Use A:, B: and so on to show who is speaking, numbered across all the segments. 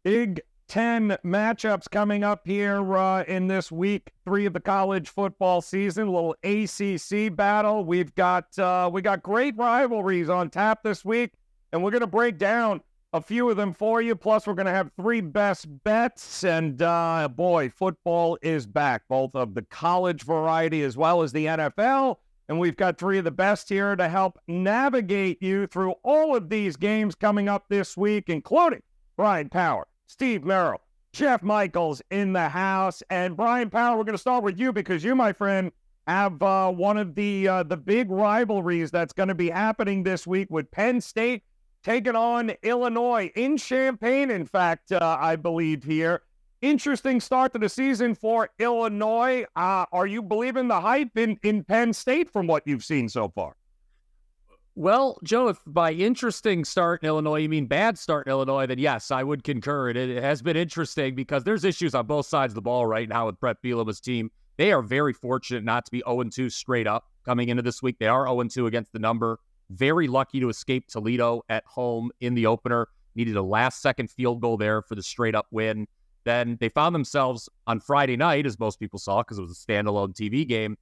A: Big Ten matchups coming up here in this week 3 of the college football season. A little ACC battle. We got great rivalries on tap this week, and we're going to break down a few of them for you. Plus, we're going to have 3 best bets, and boy, football is back, both of the college variety as well as the NFL. And we've got 3 of the best here to help navigate you through all of these games coming up this week, including Brian Power, Steve Merrill, Jeff Michaels in the house. And Brian Power, we're going to start with you because you, my friend, have one of the big rivalries that's going to be happening this week with Penn State taking on Illinois in Champaign, in fact, I believe here. Interesting start to the season for Illinois. Are you believing the hype in Penn State from what you've seen so far?
B: Well, Joe, if by interesting start in Illinois, you mean bad start in Illinois, then yes, I would concur. It has been interesting because there's issues on both sides of the ball right now with Brett Bielema's team. They are very fortunate not to be 0-2 straight up coming into this week. They are 0-2 against the number. Very lucky to escape Toledo at home in the opener. Needed a last-second field goal there for the straight-up win. Then they found themselves on Friday night, as most people saw because it was a standalone TV game,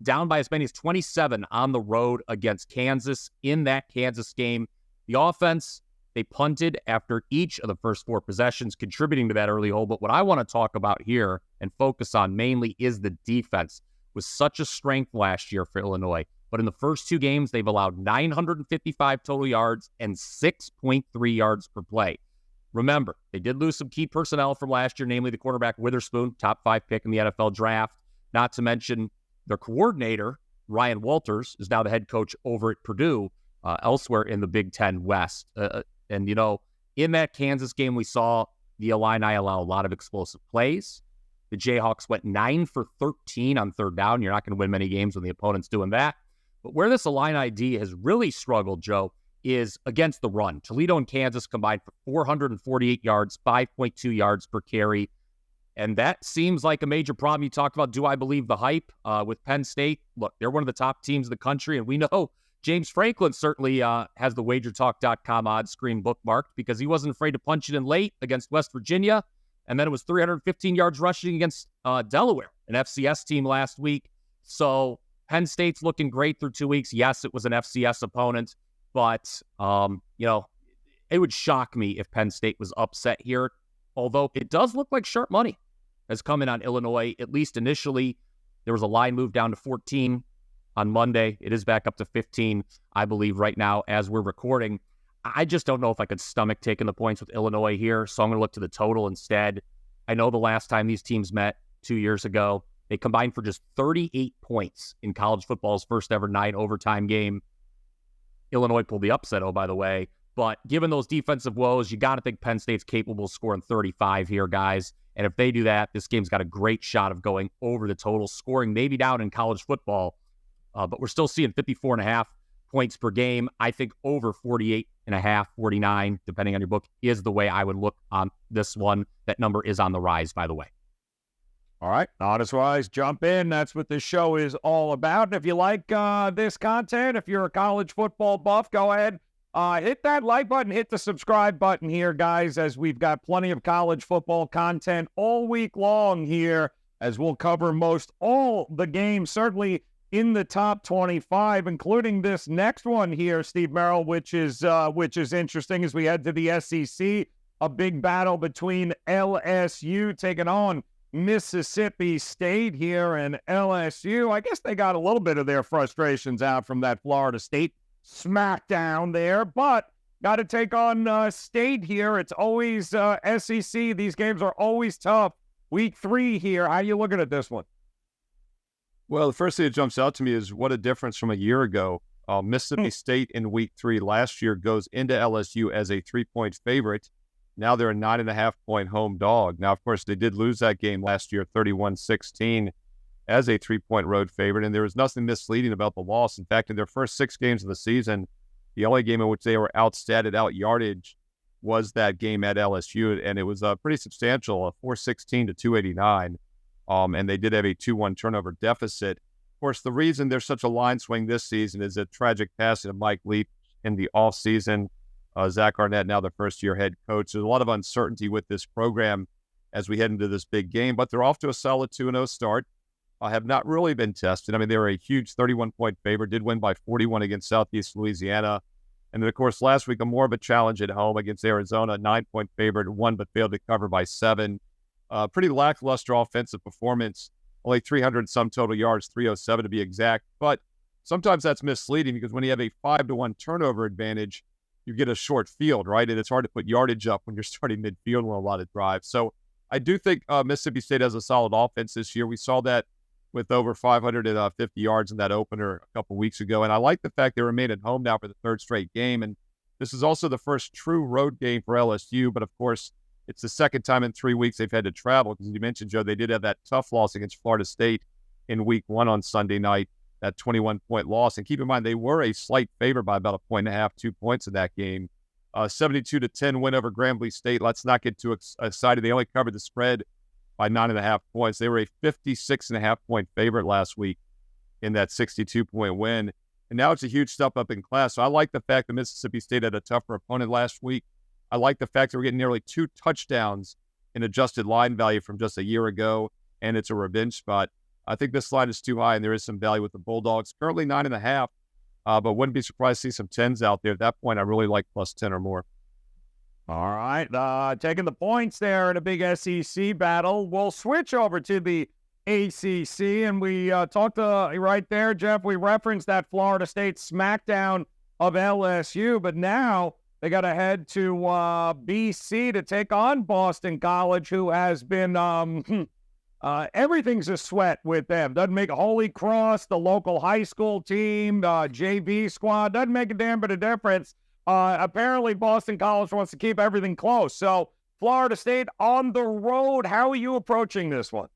B: down by as many as 27 on the road against Kansas. In that Kansas game, the offense, they punted after each of the first 4 possessions, contributing to that early hole. But what I want to talk about here and focus on mainly is the defense. It was such a strength last year for Illinois. But in the first 2 games, they've allowed 955 total yards and 6.3 yards per play. Remember, they did lose some key personnel from last year, namely the quarterback Witherspoon, top 5 pick in the NFL draft. Not to mention their coordinator, Ryan Walters, is now the head coach over at Purdue, elsewhere in the Big Ten West. And, you know, in that Kansas game, we saw the Illini allow a lot of explosive plays. The Jayhawks went 9 for 13 on third down. You're not going to win many games when the opponent's doing that. But where this Illini D has really struggled, Joe, is against the run. Toledo and Kansas combined for 448 yards, 5.2 yards per carry. And that seems like a major problem. You talked about, do I believe the hype with Penn State? Look, they're one of the top teams in the country, and we know James Franklin certainly has the wagertalk.com odds screen bookmarked because he wasn't afraid to punch it in late against West Virginia. And then it was 315 yards rushing against Delaware, an FCS team last week. So Penn State's looking great through 2 weeks. Yes, it was an FCS opponent, but, you know, it would shock me if Penn State was upset here, although it does look like sharp money has come in on Illinois, at least initially. There was a line move down to 14 on Monday. It is back up to 15, I believe, right now as we're recording. I just don't know if I could stomach taking the points with Illinois here, so I'm going to look to the total instead. I know the last time these teams met 2 years ago, they combined for just 38 points in college football's first ever 9 overtime game. Illinois pulled the upset, oh, by the way. But given those defensive woes, you got to think Penn State's capable of scoring 35 here, guys. And if they do that, this game's got a great shot of going over the total, scoring maybe down in college football. But we're still seeing 54.5 points per game. I think over 48.5, 49, depending on your book, is the way I would look on this one. That number is on the rise, by the way.
A: All right, Honest Wise, jump in. That's what this show is all about. And if you like this content, if you're a college football buff, go ahead. Hit that like button, hit the subscribe button here, guys, as we've got plenty of college football content all week long here, as we'll cover most all the games, certainly in the top 25, including this next one here, Steve Merrill, which is interesting as we head to the SEC. A big battle between LSU taking on Mississippi State here, and LSU, I guess they got a little bit of their frustrations out from that Florida State smackdown there, but got to take on State here. It's always SEC. These games are always tough. Week 3 here. How are you looking at this one?
C: Well, the first thing that jumps out to me is what a difference from a year ago. Mississippi State in Week 3 last year goes into LSU as a 3-point favorite. Now they're a 9.5-point home dog. Now, of course, they did lose that game last year, 31-16, as a 3-point road favorite, and there was nothing misleading about the loss. In fact, in their first 6 games of the season, the only game in which they were outstatted, out yardage, was that game at LSU, and it was pretty substantial, a 416 to 289, and they did have a 2-1 turnover deficit. Of course, the reason there's such a line swing this season is a tragic passing of Mike Leach in the offseason. Zach Arnett, now the first-year head coach. There's a lot of uncertainty with this program as we head into this big game, but they're off to a solid 2-0 start. Have not really been tested. I mean, they were a huge 31-point favorite, did win by 41 against Southeast Louisiana. And then, of course, last week, more of a challenge at home against Arizona, 9-point favorite, won but failed to cover by 7. Pretty lackluster offensive performance, only 300-some total yards, 307 to be exact. But sometimes that's misleading because when you have a 5-1 turnover advantage, you get a short field, right? And it's hard to put yardage up when you're starting midfield on a lot of drives. So I do think Mississippi State has a solid offense this year. We saw that with over 550 yards in that opener a couple weeks ago. And I like the fact they remain at home now for the third straight game. And this is also the first true road game for LSU. But, of course, it's the second time in 3 weeks they've had to travel because you mentioned, Joe, they did have that tough loss against Florida State in week 1 on Sunday night, that 21-point loss. And keep in mind, they were a slight favorite by about 1.5, 2 points in that game. 72-10 win over Grambling State. Let's not get too excited. They only covered the spread by 9.5 points. They were a 56.5-point favorite last week in that 62-point win. And now it's a huge step up in class. So I like the fact that Mississippi State had a tougher opponent last week. I like the fact that we're getting nearly 2 touchdowns in adjusted line value from just a year ago, and it's a revenge spot. I think this line is too high, and there is some value with the Bulldogs. Currently 9.5, but wouldn't be surprised to see some 10s out there. At that point, I really like plus 10 or more.
A: All right, taking the points there in a big SEC battle. We'll switch over to the ACC, and we talked right there, Jeff, we referenced that Florida State smackdown of LSU, but now they got to head to BC to take on Boston College, who has been everything's a sweat with them. Doesn't make a Holy Cross, the local high school team, JV squad, doesn't make a damn bit of difference. Apparently, Boston College wants to keep everything close. So, Florida State on the road. How are you approaching this one?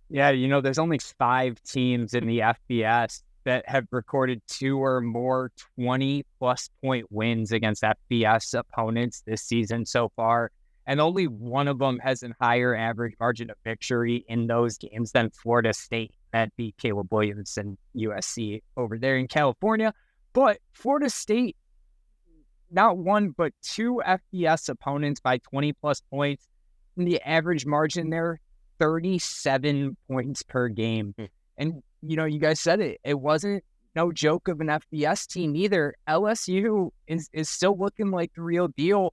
D: Yeah, there's only 5 teams in the FBS that have recorded 2 or more 20-plus point wins against FBS opponents this season so far. And only one of them has a higher average margin of victory in those games than Florida State that beat Caleb Williams and USC over there in California. But Florida State, not 1, but 2 FBS opponents by 20-plus points. And the average margin there, 37 points per game. And, you guys said it. It wasn't no joke of an FBS team either. LSU is still looking like the real deal.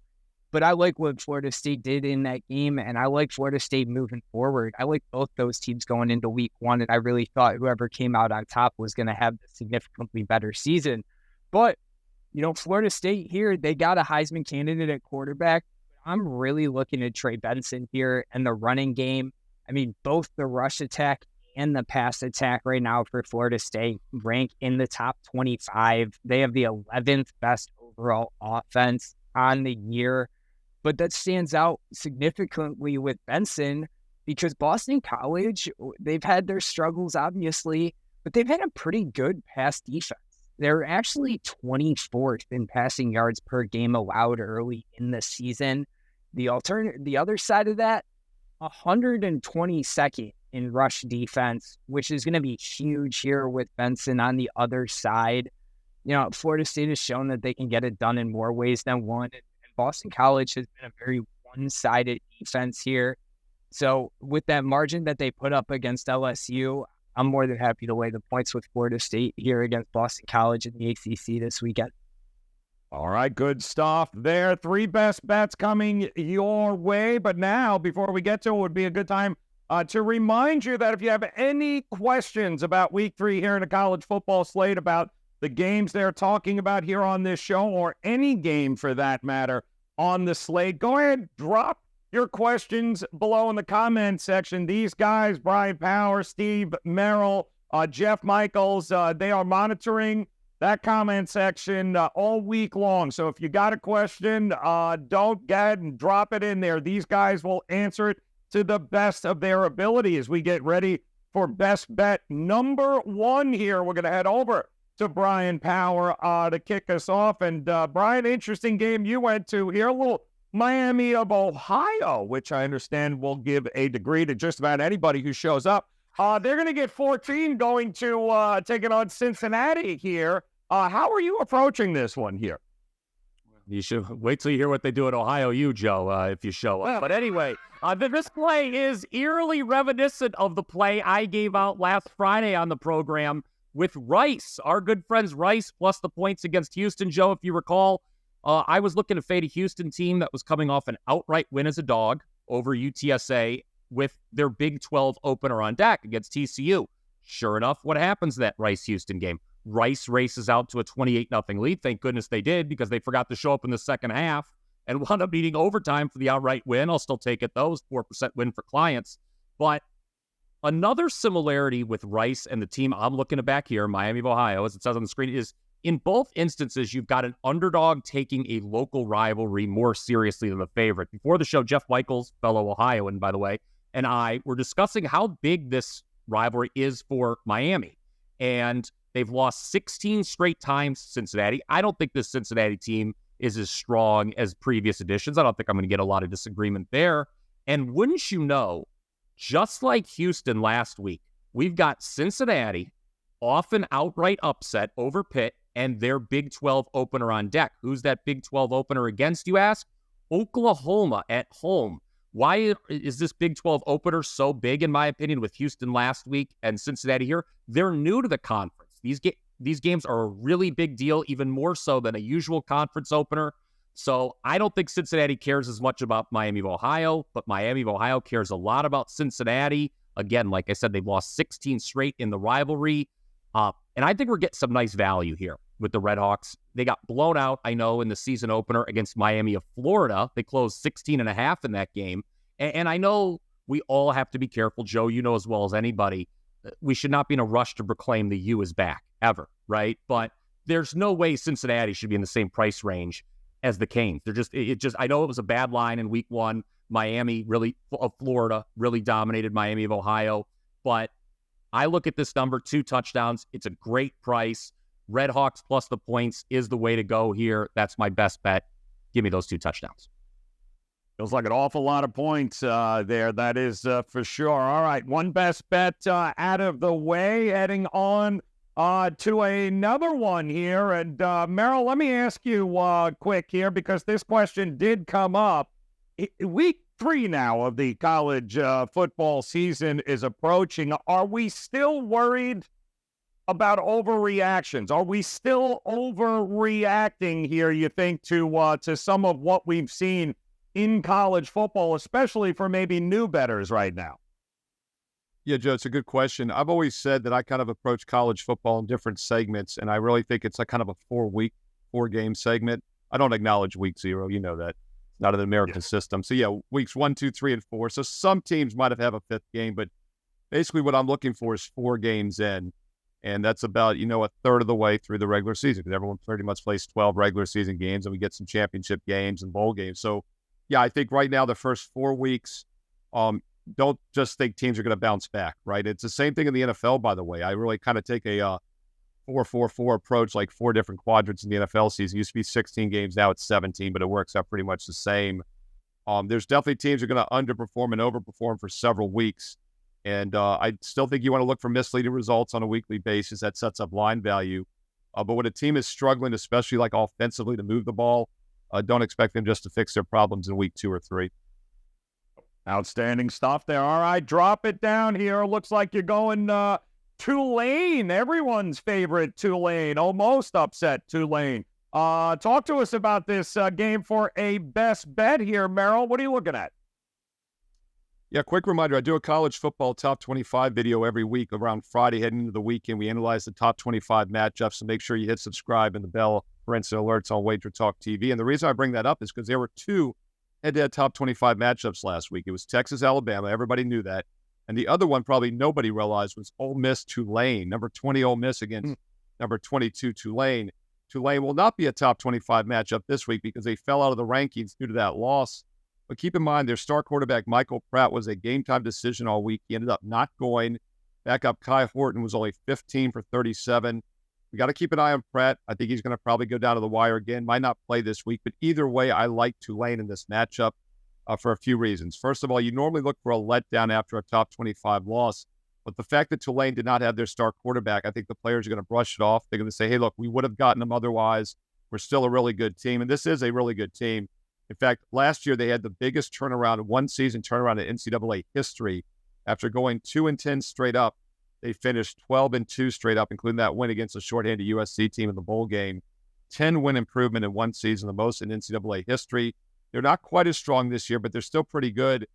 D: But I like what Florida State did in that game, and I like Florida State moving forward. I like both those teams going into week 1, and I really thought whoever came out on top was going to have a significantly better season. But, Florida State here, they got a Heisman candidate at quarterback. I'm really looking at Trey Benson here and the running game. I mean, both the rush attack and the pass attack right now for Florida State rank in the top 25. They have the 11th best overall offense on the year. But that stands out significantly with Benson because Boston College, they've had their struggles, obviously, but they've had a pretty good pass defense. They're actually 24th in passing yards per game allowed early in the season. The other side of that, 122nd in rush defense, which is going to be huge here with Benson on the other side. Florida State has shown that they can get it done in more ways than one. Boston College has been a very one-sided defense here. So with that margin that they put up against LSU, I'm more than happy to lay the points with Florida State here against Boston College in the ACC this weekend.
A: All right, good stuff there. 3 best bets coming your way. But now, before we get to it, would be a good time to remind you that if you have any questions about week 3 here in the college football slate, about the games they're talking about here on this show, or any game for that matter on the slate, go ahead, drop your questions below in the comment section. These guys, Brian Power, Steve Merrill, Jeff Michaels, they are monitoring that comment section all week long. So if you got a question, don't go ahead and drop it in there. These guys will answer it to the best of their ability as we get ready for best bet number 1 here. We're going to head over to Brian Power to kick us off. And Brian, interesting game you went to here, a little Miami of Ohio, which I understand will give a degree to just about anybody who shows up. They're going to get 14 going to take it on Cincinnati here. How are you approaching this one here?
B: You should wait till you hear what they do at Ohio U, Joe, if you show up. But anyway, this play is eerily reminiscent of the play I gave out last Friday on the program with Rice, our good friends Rice, plus the points against Houston. Joe, if you recall, I was looking to fade a Houston team that was coming off an outright win as a dog over UTSA with their Big 12 opener on deck against TCU. Sure enough, what happens in that Rice-Houston game? Rice races out to a 28-0 lead. Thank goodness they did, because they forgot to show up in the second half and wound up needing overtime for the outright win. I'll still take it, though. It was 4% win for clients. But another similarity with Rice and the team I'm looking to back here, Miami of Ohio, as it says on the screen, is in both instances, you've got an underdog taking a local rivalry more seriously than the favorite. Before the show, Jeff Michaels, fellow Ohioan, by the way, and I were discussing how big this rivalry is for Miami. And they've lost 16 straight times to Cincinnati. I don't think this Cincinnati team is as strong as previous editions. I don't think I'm going to get a lot of disagreement there. And wouldn't you know, just like Houston last week, we've got Cincinnati off an outright upset over Pitt and their Big 12 opener on deck. Who's that Big 12 opener against, you ask? Oklahoma at home. Why is this Big 12 opener so big, in my opinion, with Houston last week and Cincinnati here? They're new to the conference. These games are a really big deal, even more so than a usual conference opener. So I don't think Cincinnati cares as much about Miami of Ohio, but Miami of Ohio cares a lot about Cincinnati. Again, like I said, they've lost 16 straight in the rivalry. And I think we're getting some nice value here with the Redhawks. They got blown out, I know, in the season opener against Miami of Florida. They closed 16.5 in that game. And I know we all have to be careful. Joe, you know as well as anybody, we should not be in a rush to proclaim the U is back, ever, right? But there's no way Cincinnati should be in the same price range as the Canes. I know it was a bad line in week one. Miami of Florida really dominated Miami of Ohio. But I look at this number, 2 touchdowns. It's a great price. Redhawks plus the points is the way to go here. That's my best bet. Give me those 2 touchdowns.
A: Feels like an awful lot of points there. That is for sure. All right, one best bet out of the way, heading on to another one here. And Merrill, let me ask you quick here, because this question did come up. Week 3 now of the college football season is approaching. Are we still worried about overreactions? Are we still overreacting here, you think, to some of what we've seen in college football, especially for maybe new bettors right now?
C: Yeah, Joe, it's a good question. I've always said that I kind of approach college football in different segments, and I really think it's a kind of a 4-game segment. I don't acknowledge week 0. You know that. Not an American system. So, yeah, weeks 1, 2, 3, and 4. So some teams might have a 5th game, but basically what I'm looking for is 4 games in. And that's about, a third of the way through the regular season, because everyone pretty much plays 12 regular season games, and we get some championship games and bowl games. So, yeah, I think right now the first 4 weeks, don't just think teams are going to bounce back, right? It's the same thing in the NFL, by the way. I really kind of take a 4-4-4 approach, like 4 different quadrants in the NFL season. It used to be 16 games, now it's 17, but it works out pretty much the same. There's definitely teams that are going to underperform and overperform for several weeks. And I still think you want to look for misleading results on a weekly basis. That sets up line value. But when a team is struggling, especially like offensively to move the ball, don't expect them just to fix their problems in week 2 or 3.
A: Outstanding stuff there. All right, drop it down here. Looks like you're going Tulane, everyone's favorite Tulane, almost upset Tulane. Talk to us about this game for a best bet here, Merrill. What are you looking at?
C: Yeah, quick reminder, I do a college football top 25 video every week around Friday heading into the weekend. We analyze the top 25 matchups, so make sure you hit subscribe and the bell for instant alerts on Wager Talk TV. And the reason I bring that up is because there were 2 head-to-head top 25 matchups last week. It was Texas-Alabama. Everybody knew that. And the other one probably nobody realized was Ole Miss-Tulane. Number 20 Ole Miss against number 22 Tulane. Tulane will not be a top 25 matchup this week because they fell out of the rankings due to that loss. But keep in mind, their star quarterback, Michael Pratt, was a game-time decision all week. He ended up not going. Backup Kai Horton was only 15 for 37. We got to keep an eye on Pratt. I think he's going to probably go down to the wire again. Might not play this week, but either way, I like Tulane in this matchup for a few reasons. First of all, you normally look for a letdown after a top 25 loss, but the fact that Tulane did not have their star quarterback, I think the players are going to brush it off. They're going to say, hey, look, we would have gotten them otherwise. we're still a really good team. And this is a really good team. In fact, last year they had the biggest turnaround, one season turnaround in NCAA history. After going 2-10 straight up, they finished 12-2 straight up, including that win against a shorthanded USC team in the bowl game. 10-win improvement in one season, the most in NCAA history. They're not quite as strong this year, but they're still pretty good.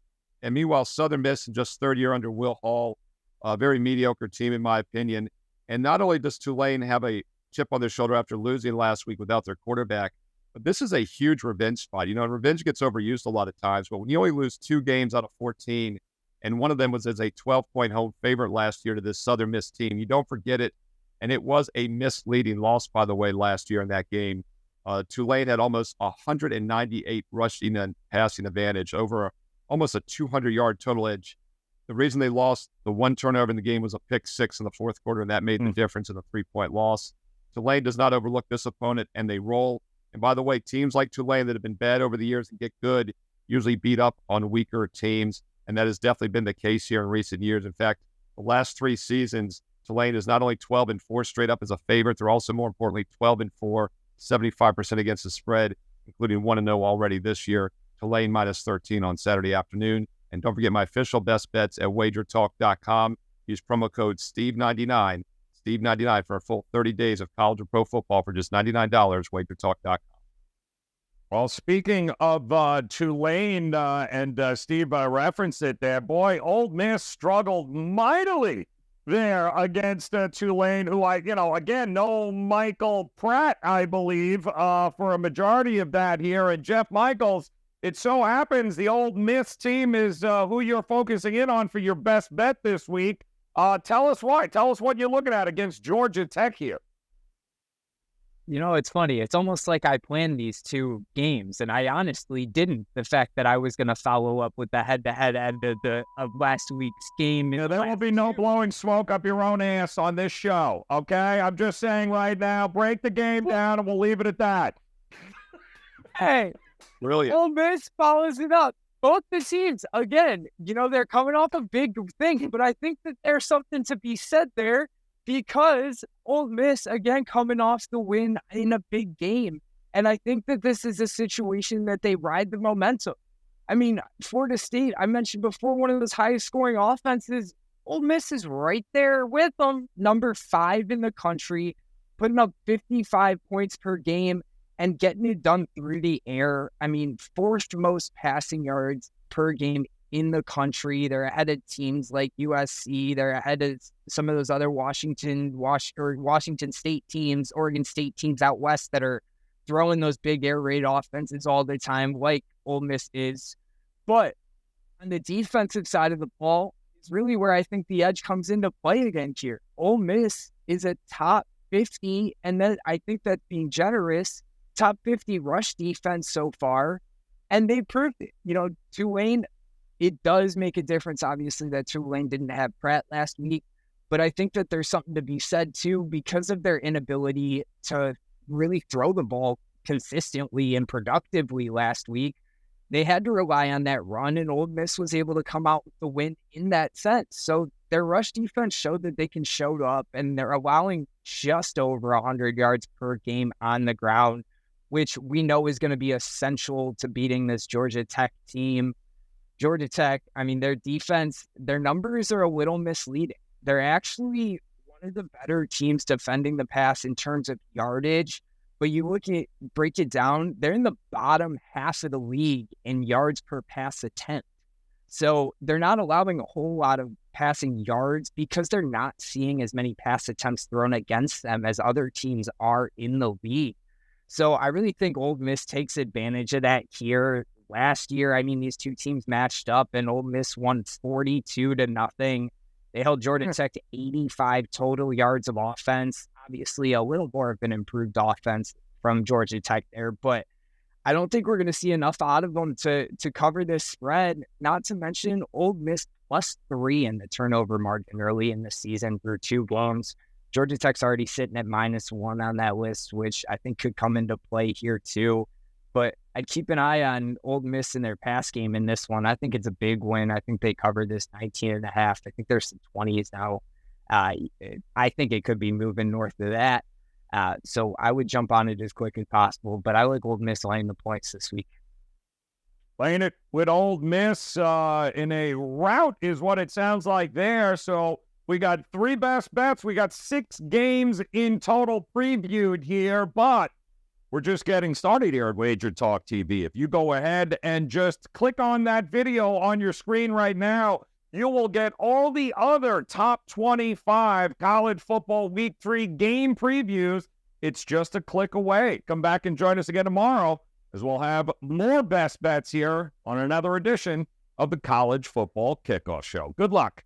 C: And meanwhile, Southern Miss, in just third year under Will Hall, a very mediocre team in my opinion. And not only does Tulane have a chip on their shoulder after losing last week without their quarterback, but this is a huge revenge spot. You know, revenge gets overused a lot of times, but when you only lose 2 games out of 14, and one of them was as a 12-point home favorite last year to this Southern Miss team, you don't forget it. And it was a misleading loss, by the way, last year in that game. Tulane had almost 198 rushing and passing advantage over almost a 200-yard total edge. The reason they lost, the one turnover in the game was a pick 6 in the fourth quarter, and that made the difference in the 3-point loss. Tulane does not overlook this opponent, and they roll. And by the way, teams like Tulane that have been bad over the years and get good usually beat up on weaker teams, and that has definitely been the case here in recent years. In fact, the last 3 seasons, Tulane is not only 12-4 straight up as a favorite, they're also, more importantly, 12-4, 75% against the spread, including 1-0 already this year. Tulane -13 on Saturday afternoon. And don't forget my official best bets at wagertalk.com. Use promo code Steve99, Steve99 for a full 30 days of college or pro football for just $99, wagertalk.com.
A: Well, speaking of Tulane, and Steve referenced it there, boy, Ole Miss struggled mightily there against Tulane, who again, no Michael Pratt, I believe, for a majority of that here. And Jeff Michaels, it so happens the Ole Miss team is who you're focusing in on for your best bet this week. Tell us why. Tell us what you're looking at against Georgia Tech here.
D: You know, it's funny. It's almost like I planned these 2 games, and I honestly didn't. The fact that I was going to follow up with the head-to-head end of last week's game.
A: Yeah, there will be no blowing smoke up your own ass on this show, okay? I'm just saying right now, break the game down, and we'll leave it at that.
D: Hey,
C: Brilliant.
D: Ole Miss follows it up. Both the teams, again, they're coming off a big thing, but I think that there's something to be said there, because Ole Miss, again, coming off the win in a big game. And I think that this is a situation that they ride the momentum. I mean, Florida State, I mentioned before, one of those highest scoring offenses. Ole Miss is right there with them, number 5 in the country, putting up 55 points per game and getting it done through the air. I mean, 4th most passing yards per game in the country. They're ahead of teams like USC. They're ahead of some of those other Washington State teams, Oregon State teams out west that are throwing those big air raid offenses all the time, like Ole Miss is. But on the defensive side of the ball is really where I think the edge comes into play again here. Ole Miss is a top 50, and then I think that being generous, top 50 rush defense so far, and they proved it. Tulane, it does make a difference, obviously, that Tulane didn't have Pratt last week, but I think that there's something to be said, too, because of their inability to really throw the ball consistently and productively last week. They had to rely on that run, and Ole Miss was able to come out with the win in that sense. So their rush defense showed that they can show up, and they're allowing just over 100 yards per game on the ground, which we know is going to be essential to beating this Georgia Tech team. Georgia Tech, I mean, their defense, their numbers are a little misleading. They're actually one of the better teams defending the pass in terms of yardage, but you break it down, they're in the bottom half of the league in yards per pass attempt. So they're not allowing a whole lot of passing yards because they're not seeing as many pass attempts thrown against them as other teams are in the league. So I really think Ole Miss takes advantage of that here. Last year, I mean, these 2 teams matched up and Ole Miss won 42-0. They held Georgia Tech to 85 total yards of offense. Obviously, a little more of an improved offense from Georgia Tech there, but I don't think we're going to see enough out of them to cover this spread. Not to mention Ole Miss +3 in the turnover margin early in the season through 2 games. Georgia Tech's already sitting at -1 on that list, which I think could come into play here too. But I'd keep an eye on Ole Miss in their pass game in this one. I think it's a big win. I think they covered this 19.5. I think there's some 20s now. I think it could be moving north of that. So I would jump on it as quick as possible, but I like Old Miss laying the points this week.
A: Playing it with Old Miss in a rout is what it sounds like there. So we got 3 best bets. We got 6 games in total previewed here, but we're just getting started here at Wager Talk TV. If you go ahead and just click on that video on your screen right now, you will get all the other top 25 college football week 3 game previews. It's just a click away. Come back and join us again tomorrow, as we'll have more best bets here on another edition of the College Football Kickoff Show. Good luck.